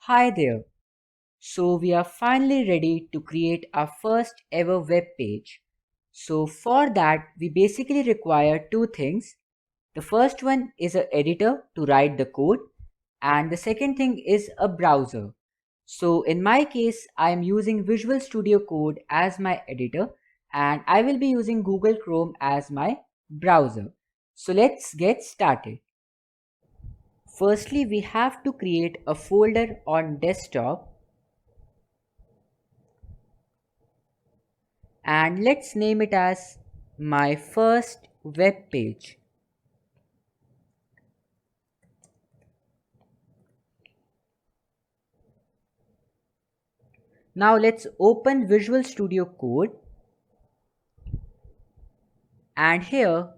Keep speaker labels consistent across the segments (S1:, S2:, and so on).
S1: Hi there. So we are finally ready to create our first ever web page. So for that we basically require two things. The first one is an editor to write the code and the second thing is a browser. So in my case I am using Visual Studio Code as my editor and I will be using Google Chrome as my browser. So let's get started. Firstly, we have to create a folder on desktop and let's name it as my first web page. Now let's open Visual Studio Code and here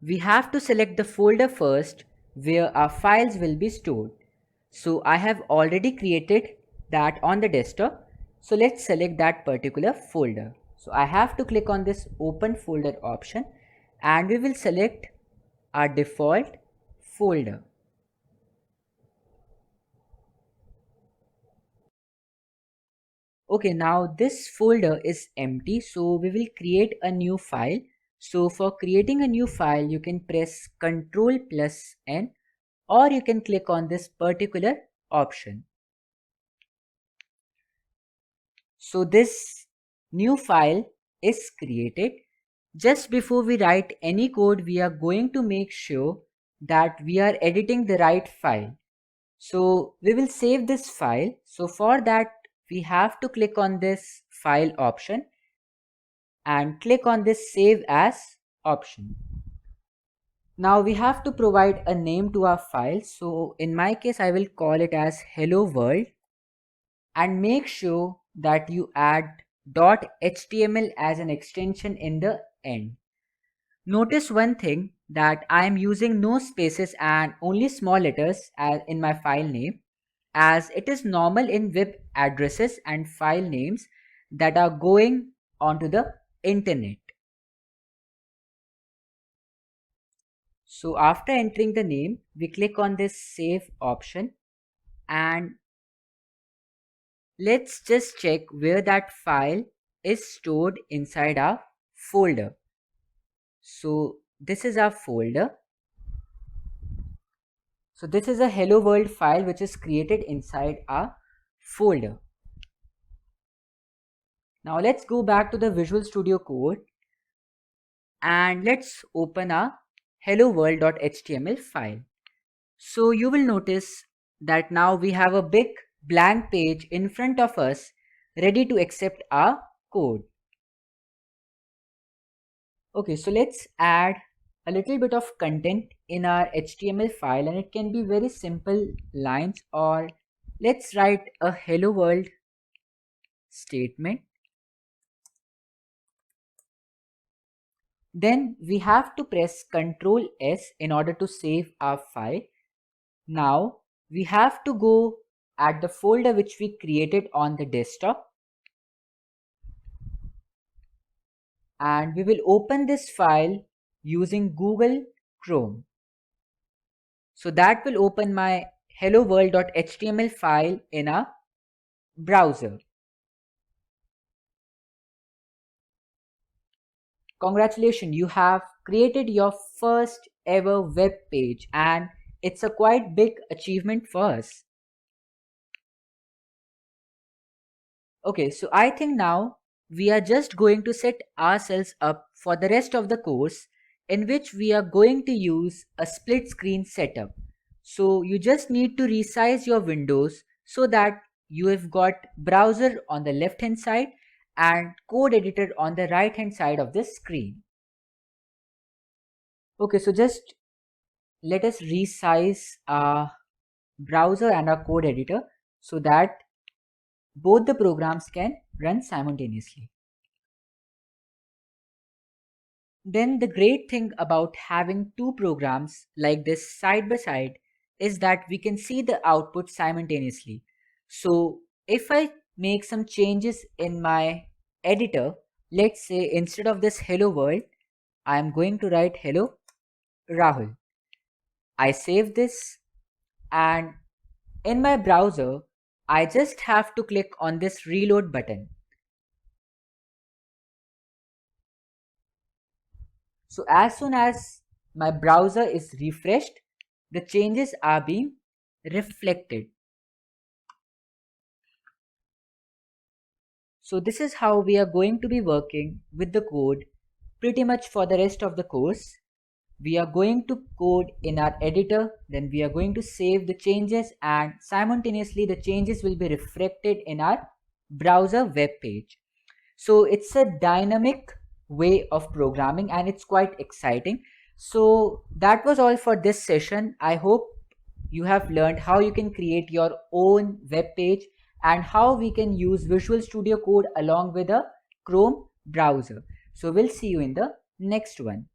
S1: we have to select the folder first where our files will be stored. So I have already created that on the desktop. So let's select that particular folder. So I have to click on this open folder option and we will select our default folder. Okay, now this folder is empty, so we will create a new file. So for creating a new file, you can press Ctrl plus N or you can click on this particular option. So this new file is created. Just before we write any code, we are going to make sure that we are editing the right file. So we will save this file. So for that, we have to click on this file option and click on this save as option. Now we have to provide a name to our file. So in my case, I will call it as hello world and make sure that you add .html as an extension in the end. Notice one thing that I am using no spaces and only small letters as in my file name, as it is normal in web addresses and file names that are going onto the internet. So after entering the name, we click on this save option and let's just check where that file is stored inside our folder. So this is our folder. So this is a hello world file which is created inside our folder. Now let's go back to the Visual Studio Code and let's open our hello world.html file. So you will notice that now we have a big blank page in front of us ready to accept our code. Okay, so let's add a little bit of content in our HTML file and it can be very simple lines or let's write a hello world statement. Then we have to press Ctrl S in order to save our file. Now we have to go at the folder which we created on the desktop and we will open this file using Google Chrome. So that will open my hello world.html file in a browser. Congratulations, you have created your first ever web page and it's a quite big achievement for us. Okay, so I think now we are just going to set ourselves up for the rest of the course in which we are going to use a split screen setup. So you just need to resize your windows so that you have got browser on the left hand side and code editor on the right hand side of the screen. Okay, so just let us resize our browser and our code editor so that both the programs can run simultaneously. Then the great thing about having two programs like this side by side is that we can see the output simultaneously. So if I make some changes in my editor, let's say instead of this hello world, I am going to write hello Rahul. I save this and in my browser, I just have to click on this reload button. So as soon as my browser is refreshed, the changes are being reflected. So this is how we are going to be working with the code pretty much for the rest of the course. We are going to code in our editor, then we are going to save the changes, and simultaneously the changes will be reflected in our browser web page. So it's a dynamic way of programming and it's quite exciting. So that was all for this session. I hope you have learned how you can create your own web page and how we can use Visual Studio Code along with a Chrome browser. So we'll see you in the next one.